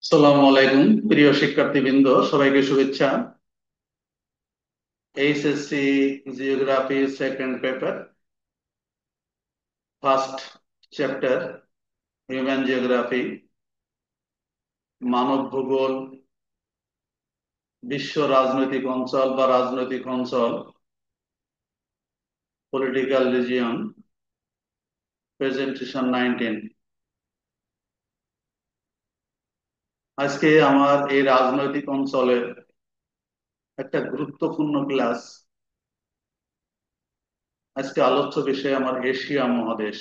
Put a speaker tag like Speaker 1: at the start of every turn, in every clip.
Speaker 1: আসসালামু আলাইকুম প্রিয় শিক্ষার্থীবৃন্দ, সবাইকে শুভেচ্ছা। HSC geography second paper, first chapter human geography, মানব ভূগোল, বিশ্ব রাজনৈতিক অঞ্চল বা রাজনৈতিক অঞ্চল, পলিটিক্যাল রিজিয়ন, প্রেজেন্টেশন 19। আজকে আমার এই রাজনৈতিক অঞ্চলের একটা গুরুত্বপূর্ণ ক্লাস। আজকে আলোচ্য বিষয় আমার এশিয়া মহাদেশ।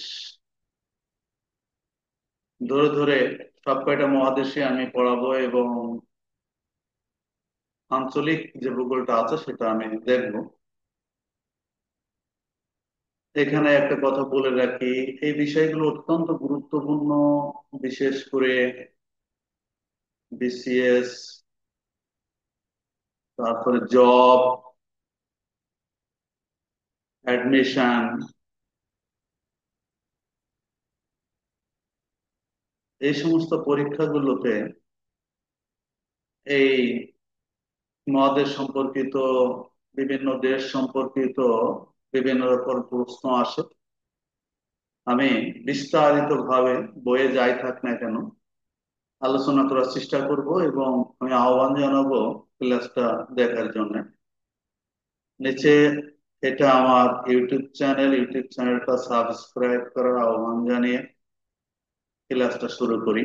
Speaker 1: ধরে ধরে সব কয়টা মহাদেশে আমি পড়াবো এবং আঞ্চলিক যে ভূগোলটা আছে সেটা আমি দেখব। এখানে একটা কথা বলে রাখি, এই বিষয়গুলো অত্যন্ত গুরুত্বপূর্ণ, বিশেষ করে বিসিএস, তারপরে জব, অ্যাডমিশন, এই সমস্ত পরীক্ষাগুলোতে এই মহাদেশ সম্পর্কিত, বিভিন্ন দেশ সম্পর্কিত বিভিন্ন রকম প্রশ্ন আসে। আমি বিস্তারিত ভাবে বইয়ে যাই থাক না কেন আলোচনা করার চেষ্টা করব এবং আমি আহ্বান জানাবো ক্লাসটা দেখার জন্য। নিচে এটা আমার ইউটিউব চ্যানেলটা সাবস্ক্রাইব করার আহ্বান জানিয়ে ক্লাসটা শুরু করি।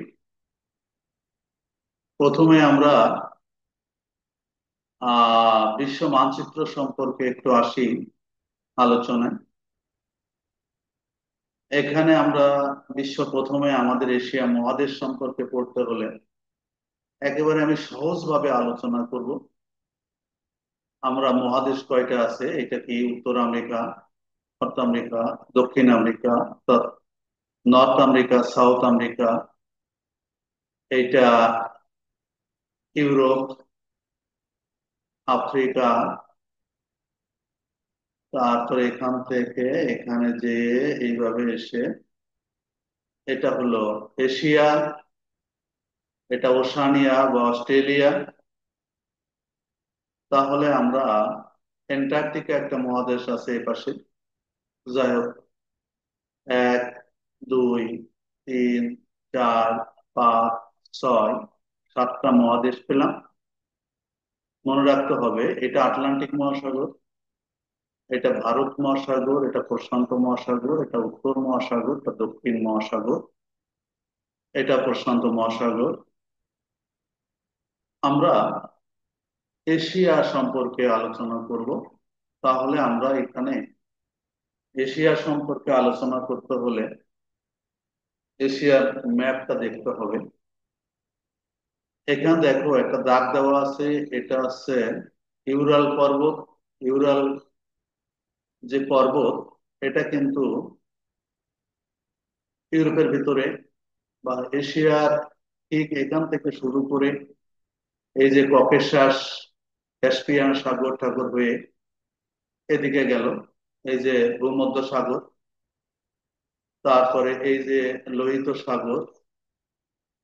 Speaker 1: প্রথমে আমরা বিশ্ব মানচিত্র সম্পর্কে একটু আসি আলোচনায়। এখানে আমরা প্রথমে আমাদের এশিয়া মহাদেশ সম্পর্কে পড়তে হলে একেবারে আমি সহজভাবে আলোচনা করব। আমরা মহাদেশ কয়টা আছে, এটা কি উত্তর আমেরিকা, নর্থ আমেরিকা, দক্ষিণ America, north America, south America, এটা ইউরোপ, আফ্রিকা, তারপরে এখান থেকে এখানে যে এইভাবে এসে এটা হলো এশিয়া, এটা ওশানিয়া বা অস্ট্রেলিয়া। তাহলে আমরা অ্যান্টার্কটিকা একটা মহাদেশ আছে এই পাশে। যাই হোক, এক, দুই, তিন, চার, পাঁচ, ছয়, সাতটা মহাদেশ পেলাম। মনে রাখতে হবে এটা আটলান্টিক মহাসাগর, এটা ভারত মহাসাগর, এটা প্রশান্ত মহাসাগর, এটা উত্তর মহাসাগর, এটা দক্ষিণ মহাসাগর, এটা প্রশান্ত মহাসাগর। আমরা এশিয়া সম্পর্কে আলোচনা করব। তাহলে আমরা এখানে এশিয়া সম্পর্কে আলোচনা করতে হলে এশিয়ার ম্যাপটা দেখতে হবে। এখানে দেখো একটা দাগ দেওয়া আছে, এটা হচ্ছে ইউরাল পর্বত। ইউরাল যে পর্বত, এটা কিন্তু ইউরোপের ভিতরে বা এশিয়ার ঠিক এখান থেকে শুরু করে এই যে ককেশাস, ক্যাস্পিয়ান সাগর ঠাগর হয়ে এদিকে গেল, এই যে ভূমধ্য সাগর, তারপরে এই যে লোহিত সাগর,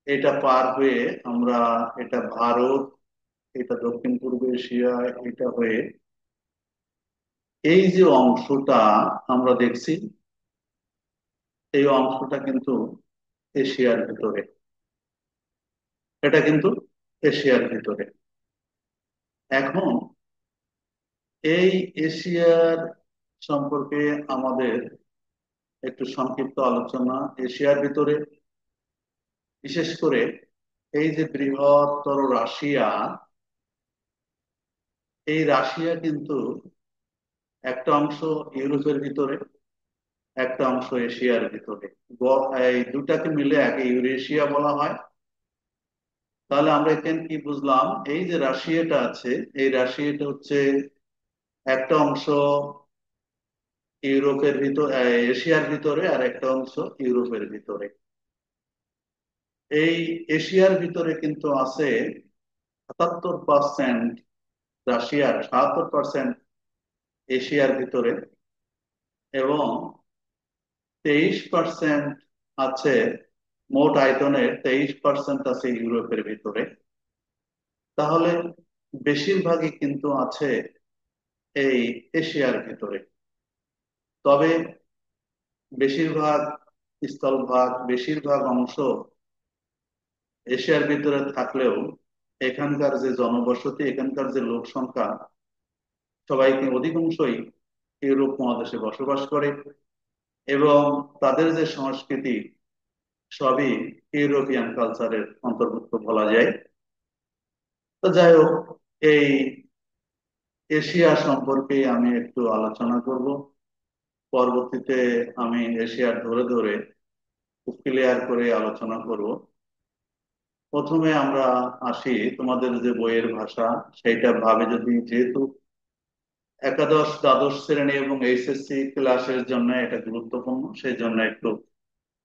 Speaker 1: এটা পার হয়ে আমরা, এটা ভারত, এটা দক্ষিণ পূর্ব এশিয়া, এটা হয়ে এই যে অংশটা আমরা দেখছি, এই অংশটা কিন্তু এশিয়ার ভিতরে। এটা কিন্তু এশিয়ার ভিতরে। এখন এই এশিয়ার সম্পর্কে আমাদের একটু সংক্ষিপ্ত আলোচনা। এশিয়ার ভিতরে বিশেষ করে এই যে বৃহত্তর রাশিয়া, এই রাশিয়া কিন্তু একটা অংশ ইউরোপের ভিতরে, একটা অংশ এশিয়ার ভিতরে। এই দুটাকে মিলে একে ইউরেশিয়া বলা হয়। তাহলে আমরা এখানে কি বুঝলাম, এই যে রাশিয়াটা আছে, এই রাশিয়াটা হচ্ছে একটা অংশ ইউরোপের ভিতর, এশিয়ার ভিতরে, আর একটা অংশ ইউরোপের ভিতরে। এই এশিয়ার ভিতরে কিন্তু আছে ৭৭% রাশিয়ার, ৭৭% এশিয়ার ভিতরে, এবং 23% আছে মোট আয়তনের 23% আছে ইউরোপের ভিতরে। তাহলে বেশিরভাগই কিন্তু আছে এই এশিয়ার ভিতরে। তবে বেশিরভাগ স্থলভাগ, বেশিরভাগ অংশ এশিয়ার ভিতরে থাকলেও এখানকার যে জনবসতি, এখানকার যে লোক সংখ্যা, সবাইকে অধিকাংশই ইউরোপ মহাদেশে বসবাস করে, এবং তাদের যে সংস্কৃতি সবই ইউরোপিয়ান কালচারের অন্তর্ভুক্ত বলা যায়। তো যাই হোক, এই এশিয়া সম্পর্কে আমি একটু আলোচনা করব। পরবর্তীতে আমি এশিয়ার ধরে ধরে ক্লিয়ার করে আলোচনা করব। প্রথমে আমরা আসি তোমাদের যে বইয়ের ভাষা, সেইটা ভাবে যদি, যেহেতু একাদশ দ্বাদশ শ্রেণী এবং এইচএসসি ক্লাসের জন্য এটা গুরুত্বপূর্ণ, সেই জন্য একটু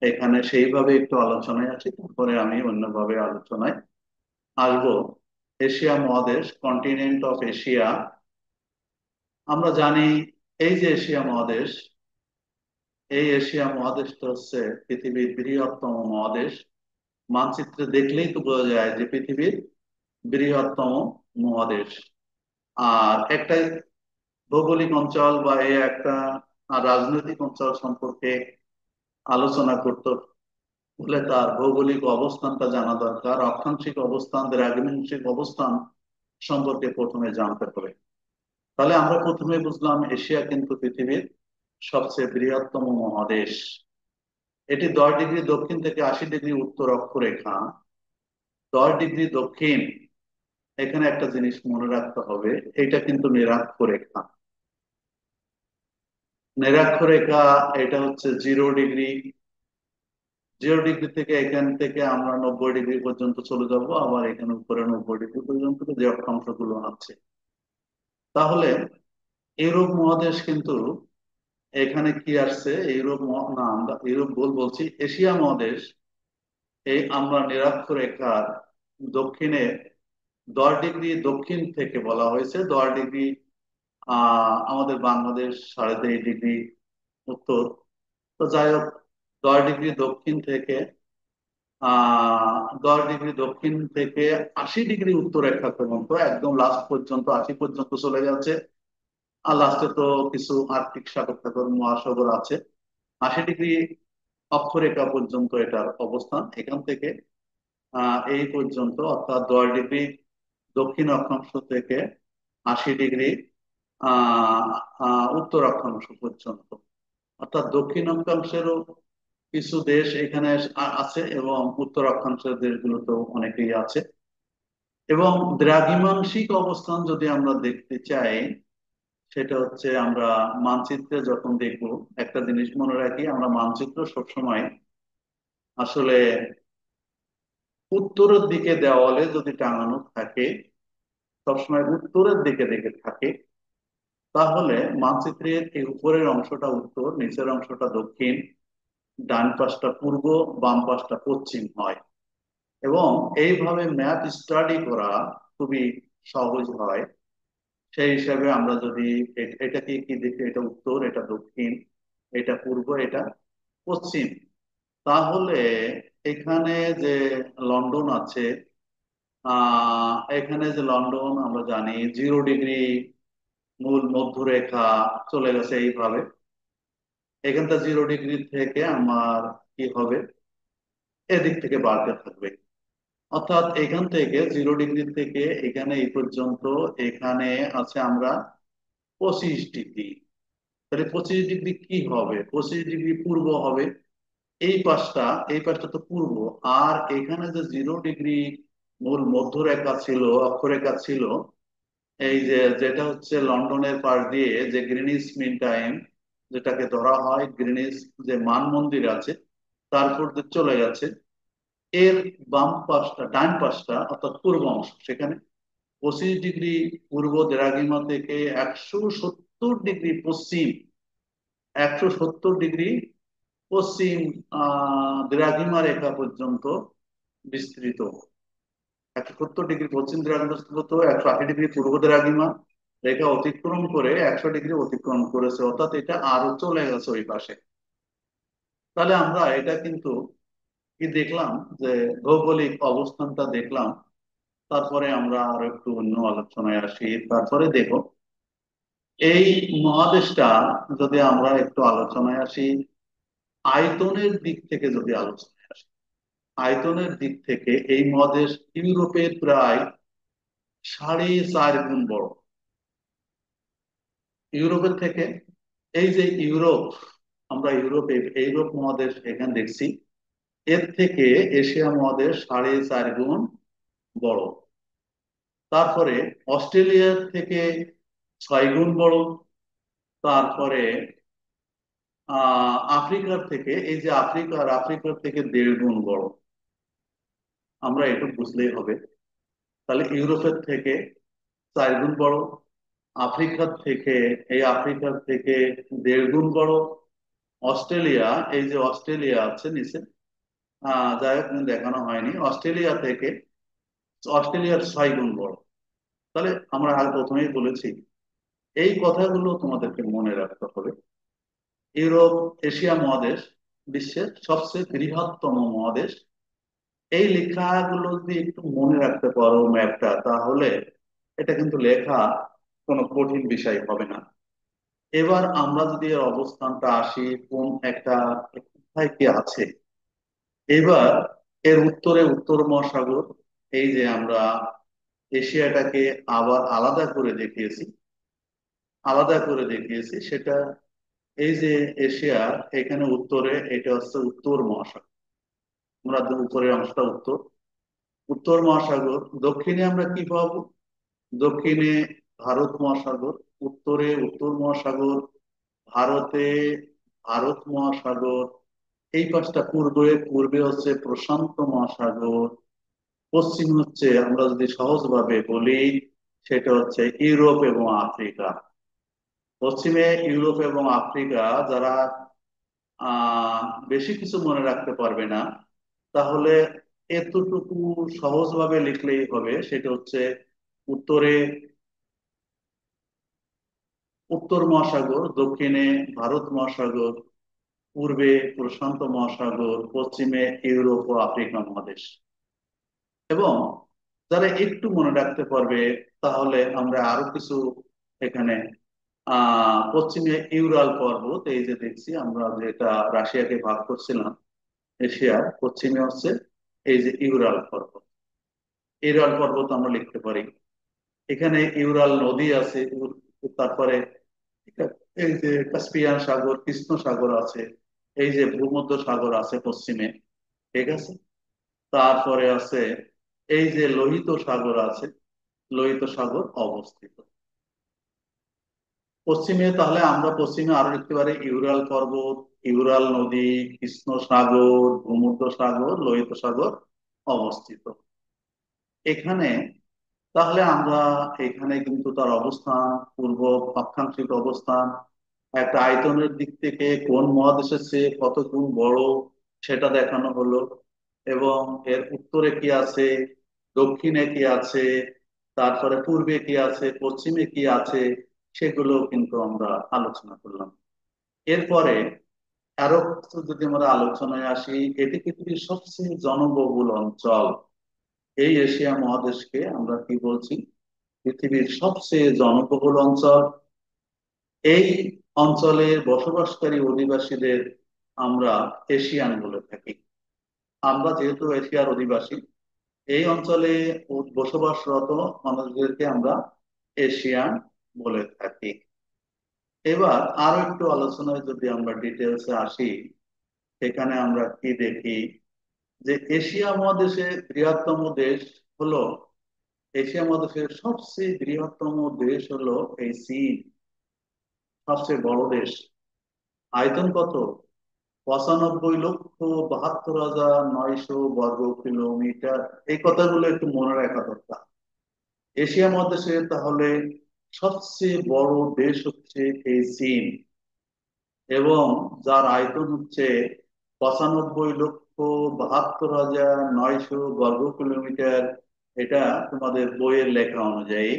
Speaker 1: এখানে সেইভাবে একটু আলোচনায় আছি, তারপরে আমি অন্যভাবে আলোচনায় আসবো। এশিয়া মহাদেশ, কন্টিনেন্ট অফ এশিয়া, আমরা জানি এই যে এশিয়া মহাদেশ, এই এশিয়া মহাদেশটা হচ্ছে পৃথিবীর বৃহত্তম মহাদেশ। মানচিত্রে দেখলেই তো বোঝা যায় যে পৃথিবীর বৃহত্তম মহাদেশ। আর একটা ভৌগোলিক অঞ্চল বা এই একটা রাজনৈতিক অঞ্চল সম্পর্কে আলোচনা করতে হলে তার ভৌগোলিক অবস্থানটা জানা দরকার। অক্ষাংশিক অবস্থান, দ্রাঘিমাংশিক অবস্থান সম্পর্কে প্রথমে জানতে হবে। তাহলে আমরা প্রথমে বুঝলাম এশিয়া কিন্তু পৃথিবীর সবচেয়ে বৃহত্তম মহাদেশ। এটি 10 ডিগ্রি দক্ষিণ থেকে 80 ডিগ্রি উত্তর অক্ষরেখা। 10 ডিগ্রি দক্ষিণ, এখানে একটা জিনিস মনে রাখতে হবে, এটা কিন্তু নিরক্ষরেখা। নিরক্ষরেখা, এটা হচ্ছে 0 ডিগ্রি। 0 ডিগ্রি থেকে এখান থেকে আমরা 90 ডিগ্রি পর্যন্ত চলে যাব, আবার এখানে উপরে 90 ডিগ্রি পর্যন্ত যে অক্ষাংশগুলো আছে। তাহলে ইউরোপ মহাদেশ কিন্তু এখানে কি আসছে, না, আমরা ইউরোপ বলছি, এশিয়া মহাদেশ এই আমরা নিরক্ষরেখার দক্ষিণে 10 ডিগ্রি দক্ষিণ থেকে বলা হয়েছে। 10 ডিগ্রি আমাদের বাংলাদেশ 23.5 ডিগ্রি উত্তর। তো যাই হোক, 10 ডিগ্রি দক্ষিণ থেকে 10 ডিগ্রি দক্ষিণ থেকে 80 ডিগ্রি উত্তর রেখা পর্যন্ত, একদম লাস্ট পর্যন্ত 80 পর্যন্ত চলে যাচ্ছে। আর লাস্টে তো কিছু আর্কটিক সাগর সাগর মহাসাগর আছে। 80 ডিগ্রি অক্ষরেখা পর্যন্ত এটার অবস্থান। এখান থেকে এই পর্যন্ত, অর্থাৎ 10 ডিগ্রি দক্ষিণ অক্ষাংশ থেকে 80 ডিগ্রি আহ উত্তর অক্ষাংশ পর্যন্ত, অর্থাৎ দক্ষিণ অক্ষাংশেরও কিছু দেশ এখানে আছে এবং উত্তর অক্ষাংশের দেশগুলোতেও অনেকেই আছে। এবং দ্রাঘিমাংশিক অবস্থান যদি আমরা দেখতে চাই, সেটা হচ্ছে আমরা মানচিত্রে যখন দেখব, একটা জিনিস মনে রাখি, আমরা মানচিত্র সবসময় আসলে উত্তরের দিকে দেওয়ালে যদি টাঙানো থাকে, সবসময় উত্তরের দিকে দেখে থাকে, তাহলে মানচিত্রের এই উপরের অংশটা উত্তর, নিচের অংশটা দক্ষিণ, ডান পাশটা পূর্ব, বাম পাশটা পশ্চিম হয়। এবং এইভাবে ম্যাপ স্টাডি করা খুবই সহজ হয়। সেই হিসাবে আমরা যদি এটাকে কি দেখি, এটা উত্তর, এটা দক্ষিণ, এটা পূর্ব, এটা পশ্চিম, তাহলে এখানে যে লন্ডন আছে, এখানে যে লন্ডন আমরা জানি 0 ডিগ্রি মূল মধ্যরেখা চলে গেছে এইভাবে। এখানটা 0 ডিগ্রি থেকে আমার কি হবে, এদিক থেকে বাড়তে থাকবে। অর্থাৎ এখান থেকে 0 ডিগ্রি থেকে এখানে এই পর্যন্ত, এখানে আছে আমরা 25 ডিগ্রি। তাহলে 25 ডিগ্রি কি হবে, 25 ডিগ্রি পূর্ব হবে। এই পাশটা তো পূর্ব। আর এখানে যে 0 ডিগ্রি মূল মধ্যরেখা ছিল, অক্ষরেখা ছিল, এই যে যেটা হচ্ছে লন্ডনের পাশ দিয়ে যে গ্রিনিচ মিন টাইম যেটাকে ধরা হয়, গ্রিনিচ যে মান মন্দির আছে তারপর দিয়ে চলে গেছে, এর বাম পাশটা, ডান পাশটা অর্থাৎ পূর্ব অংশ, সেখানে 25 ডিগ্রি পূর্ব দ্রাঘিমা থেকে 170 ডিগ্রি পশ্চিম, 170 ডিগ্রি পশ্চিম দ্রাঘিমা রেখা পর্যন্ত বিস্তৃত। 170 ডিগ্রি পশ্চিম দ্রাঘিমা, 180 ডিগ্রি পূর্ব দ্রাঘিমা রেখা অতিক্রম করে 100 ডিগ্রি অতিক্রম করেছে, অর্থাৎ এটা আরো চলে গেছে ওই পাশে। তাহলে আমরা এটা কিন্তু কি দেখলাম, যে ভৌগোলিক অবস্থানটা দেখলাম। তারপরে আমরা আরো একটু অন্য আলোচনায় আসি। তারপরে দেখো, এই মহাদেশটা যদি আমরা একটু আলোচনায় আসি, আয়তনের দিক থেকে যদি আলোচনায় আসি, আয়তনের দিক থেকে এই মহাদেশ ইউরোপের প্রায় 4.5 গুণ বড়। ইউরোপের থেকে, এই যে ইউরোপ, আমরা ইউরোপে ইউরোপ মহাদেশ এখানে দেখছি, এর থেকে এশিয়া মহাদেশ 4.5 গুণ বড়। তারপরে অস্ট্রেলিয়ার থেকে 6 গুণ বড়। তারপরে আফ্রিকার থেকে, এই যে আফ্রিকার থেকে 1.5 গুণ বড়। আমরা একটু বুঝলেই হবে। তাহলে ইউরোপের থেকে 4 গুণ বড়, আফ্রিকার থেকে, আফ্রিকার থেকে 1.5 গুণ বড়। অস্ট্রেলিয়া, এই যে অস্ট্রেলিয়া আছে নিচে, যাই হোক দেখানো হয়নি, অস্ট্রেলিয়ার 6 গুণ বড়। তাহলে আমরা আগে প্রথমেই বলেছি, এই কথাগুলো তোমাদেরকে মনে রাখতে হবে। ইউরোপ, এশিয়া মহাদেশ বিশ্বের সবচেয়ে বৃহত্তম মহাদেশ। এই লেখাগুলো যদি একটু মনে রাখতে পারো ম্যাপটা, তাহলে এটা কিন্তু লেখা কোনো কঠিন বিষয় হবে না। এবার আমরা যদি এর অবস্থানটা আসি, কোন একটা কোথায় কি আছে। এবার এর উত্তরে উত্তর মহাসাগর। এই যে আমরা এশিয়াটাকে আবার আলাদা করে দেখিয়েছি সেটা, এই যে এশিয়া, এখানে উত্তরে এটা হচ্ছে উত্তর মহাসাগর। আমরা উপরের অংশটা উত্তর, উত্তর মহাসাগর। দক্ষিণে আমরা কি পাবো? দক্ষিণে ভারত মহাসাগর, উত্তরে উত্তর মহাসাগর, ভারতে ভারত মহাসাগর। এই পাশটা পূর্বে হচ্ছে প্রশান্ত মহাসাগর। পশ্চিম হচ্ছে, আমরা যদি সহজভাবে বলি, সেটা হচ্ছে ইউরোপ এবং আফ্রিকা। পশ্চিমে ইউরোপ এবং আফ্রিকা। যারা আহ বেশি কিছু মনে রাখতে পারবে না, তাহলে এতটুকু সহজভাবে লিখলেই হবে। সেটা হচ্ছে উত্তরে উত্তর মহাসাগর, দক্ষিণে ভারত মহাসাগর, পূর্বে প্রশান্ত মহাসাগর, পশ্চিমে ইউরোপ ও আফ্রিকা মহাদেশ। এবং যারা একটু মনে রাখতে পারবে, তাহলে আমরা আরো কিছু এখানে, পশ্চিমে ইউরাল পর্বত, এই যে দেখছি আমরা, যেটা রাশিয়াকে ভাগ করছিলাম, এশিয়ার পশ্চিমে হচ্ছে এই যে ইউরাল পর্বত। ইউরাল পর্বত আমরা লিখতে পারি। এখানে ইউরাল নদী আছে। তারপরে এই যে কাস্পিয়ান সাগর, কৃষ্ণ সাগর আছে। এই যে ভূমধ্য সাগর আছে পশ্চিমে, ঠিক আছে। তারপরে আছে এই যে লোহিত সাগর আছে, লোহিত সাগর অবস্থিত পশ্চিমে। তাহলে আমরা পশ্চিমে আরো লিখতে পারি ইউরাল পর্বত, ইউরাল নদী, কৃষ্ণ সাগর, ভূমধ্য সাগর, লোহিত সাগর অবস্থিত এখানে। তাহলে আমরা এখানে কিন্তু তার অবস্থান, পূর্ব অক্ষাংশিক অবস্থান, একটা আয়তনের দিক থেকে কোন মহাদেশের চেয়ে কত গুণ বড় সেটা দেখানো হলো। এবং এর উত্তরে কি আছে, দক্ষিণে কি আছে, তারপরে পূর্বে কি আছে, পশ্চিমে কি আছে, সেগুলো কিন্তু আমরা আলোচনা করলাম। এরপরে আরো কিছু যদি আমরা আলোচনায় আসি, এটি পৃথিবীর সবচেয়ে জনবহুল অঞ্চল। এই এশিয়া মহাদেশকে আমরা কি বলছি? পৃথিবীর সবচেয়ে জনবহুল অঞ্চল। এই অঞ্চলের বসবাসকারী অধিবাসীদের আমরা এশিয়ান বলে থাকি। আমরা যেহেতু এশিয়ার অধিবাসী, এই অঞ্চলে বসবাসরত মানুষদেরকে আমরা এশিয়ান বলে থাকি। এবার আরো একটু আলোচনায় যদি আমরা ডিটেলসে আসি, সেখানে আমরা কি দেখি, যে এশিয়া মহাদেশের বৃহত্তম দেশ হলো, এশিয়া মহাদেশের সবচেয়ে বৃহত্তম দেশ হলো এই চীন। সবচেয়ে বড় দেশ। আয়তন কত? 95,72,900 বর্গ কিলোমিটার। এই কথাগুলো একটু মনে রাখা দরকার। এশিয়া মহাদেশে তাহলে সবচেয়ে বড় দেশ হচ্ছে এই চীন। এবং যার আয়তন হচ্ছে 95,72,900 বর্গ কিলোমিটার। এটা তোমাদের বইয়ের লেখা অনুযায়ী।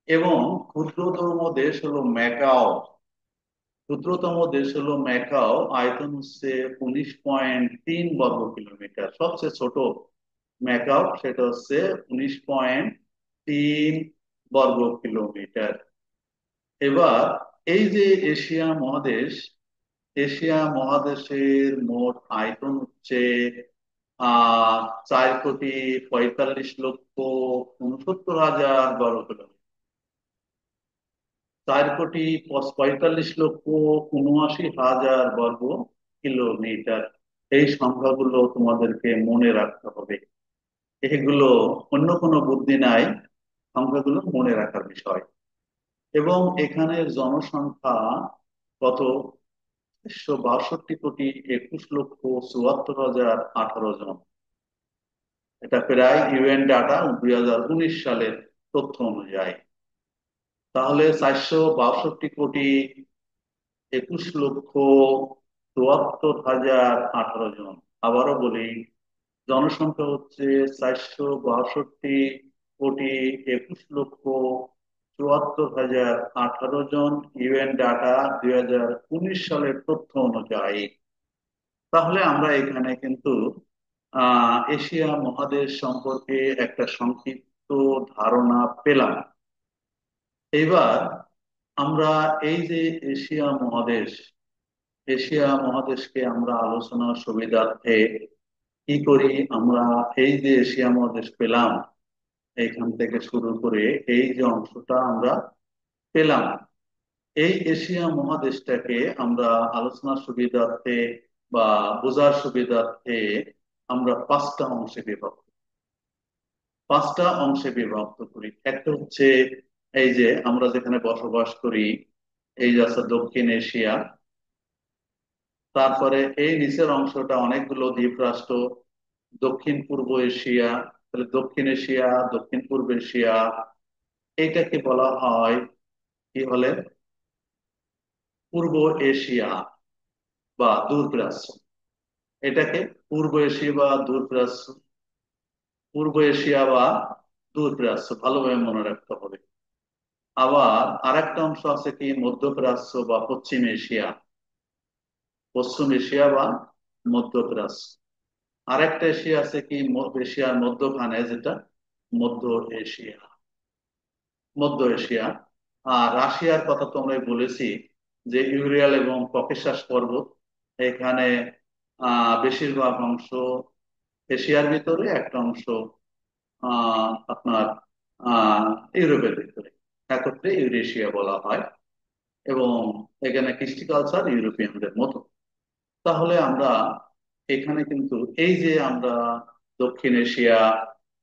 Speaker 1: এবং ক্ষুদ্রতম দেশ হলো ম্যাকাও। ক্ষুদ্রতম দেশ হলো ম্যাকাও, আয়তন হচ্ছে 19.3 বর্গ কিলোমিটার। সবচেয়ে ছোট ম্যাকাও, সেটা হচ্ছে 19.3 বর্গ কিলোমিটার। এবার এই যে এশিয়া মহাদেশ, এশিয়া মহাদেশের মোট আয়তন হচ্ছে 4,45,69,69,000 বর্গ কিলোমিটার। 4,45,69,৭৯,০০০ বর্গ কিলোমিটার। এই সংখ্যাগুলো তোমাদেরকে মনে রাখতে হবে। এগুলো অন্য কোনো বুদ্ধি নাই, সংখ্যাগুলো মনে রাখার বিষয়। এবং এখানের জনসংখ্যা কত? 1,62,21,74,018 জন। এটা প্রায় ইউএন ডাটা 2019 সালের তথ্য অনুযায়ী। তাহলে 4,62,21,74,018 জন। আবারও বলি, জনসংখ্যা হচ্ছে 4,62,21,74,018 জন, ইউএন ডাটা 2019 সালের তথ্য অনুযায়ী। তাহলে আমরা এখানে কিন্তু এশিয়া মহাদেশ সম্পর্কে একটা সংক্ষিপ্ত ধারণা পেলাম। এবার আমরা এই যে এশিয়া মহাদেশ, এশিয়া মহাদেশকে আমরা আলোচনার সুবিধার্থে কি করি, আমরা এই যে এশিয়া মহাদেশ পেলাম, এইখান থেকে শুরু করে এই যে অংশটা আমরা পেলাম, এই এশিয়া মহাদেশটাকে আমরা আলোচনার সুবিধার্থে বা বোঝার সুবিধার্থে আমরা পাঁচটা অংশে বিভক্ত করি। একটা হচ্ছে এই যে আমরা যেখানে বসবাস করি, এই যে আছে দক্ষিণ এশিয়া। তারপরে এই নিচের অংশটা অনেকগুলো দ্বীপ রাষ্ট্র, দক্ষিণ পূর্ব এশিয়া। তাহলে দক্ষিণ এশিয়া, দক্ষিণ পূর্ব এশিয়া, এটাকে বলা হয় কি বলে? পূর্ব এশিয়া বা দূরপ্রাচ্য। এটাকে পূর্ব এশিয়া বা দূরপ্রাচ্য, পূর্ব এশিয়া বা দূরপ্রাচ্য ভালোভাবে মনে রাখতে হবে। আবার আরেকটা অংশ আছে কি মধ্যপ্রাচ্য বা পশ্চিম এশিয়া, পশ্চিম এশিয়া বা মধ্যপ্রাচ্য। আরেকটা এশিয়া আছে কি এশিয়ার মধ্যখানে, যেটা মধ্য এশিয়া, মধ্য এশিয়া। আর রাশিয়ার কথা তো আমরা বলেছি, যে ইউরিয়াল এবং ককেশাস পর্বত, এখানে বেশিরভাগ অংশ এশিয়ার ভিতরে, একটা অংশ আপনার আহ ইউরোপের ভিতরে, একত্রে ইউরেশিয়া বলা হয়। এবং এখানে কৃষ্টি কালচার ইউরোপিয়ানদের মতো। তাহলে আমরা এখানে কিন্তু এই যে আমরা দক্ষিণ এশিয়া,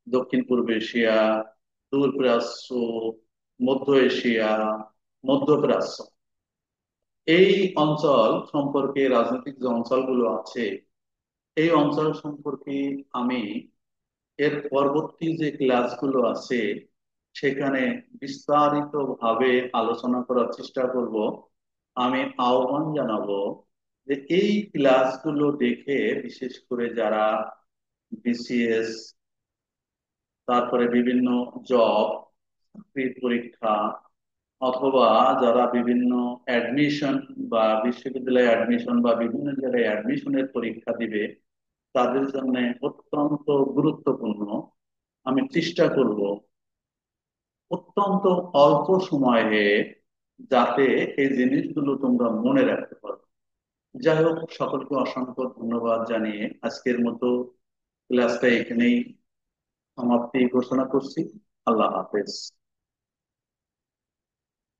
Speaker 1: দক্ষিণ পূর্ব এশিয়া, দূরপ্রাচ্য, মধ্য এশিয়া, মধ্যপ্রাচ্য, এই অঞ্চল সম্পর্কে, রাজনৈতিক যে অঞ্চলগুলো আছে, এই অঞ্চল সম্পর্কে আমি এর পরবর্তী যে ক্লাসগুলো আছে সেখানে বিস্তারিত ভাবে আলোচনা করার চেষ্টা করব। আমি আহ্বান জানাবো যে এই ক্লাসগুলো দেখে, বিশেষ করে যারা বিসিএস, তারপরে বিভিন্ন জব, চাকরির পরীক্ষা, অথবা যারা বিভিন্ন অ্যাডমিশন বা বিশ্ববিদ্যালয়ে অ্যাডমিশন বা বিভিন্ন জায়গায় অ্যাডমিশনের পরীক্ষা দিবে, তাদের জন্য অত্যন্ত গুরুত্বপূর্ণ। আমি চেষ্টা করব অত্যন্ত অল্প সময়ে যাতে এই জিনিসগুলো তোমরা মনে রাখতে পারো। যাই হোক, সকলকে অসংখ্য ধন্যবাদ জানিয়ে আজকের মতো ক্লাসটা এখানেই সমাপ্তি ঘোষণা করছি। আল্লাহ হাফেজ।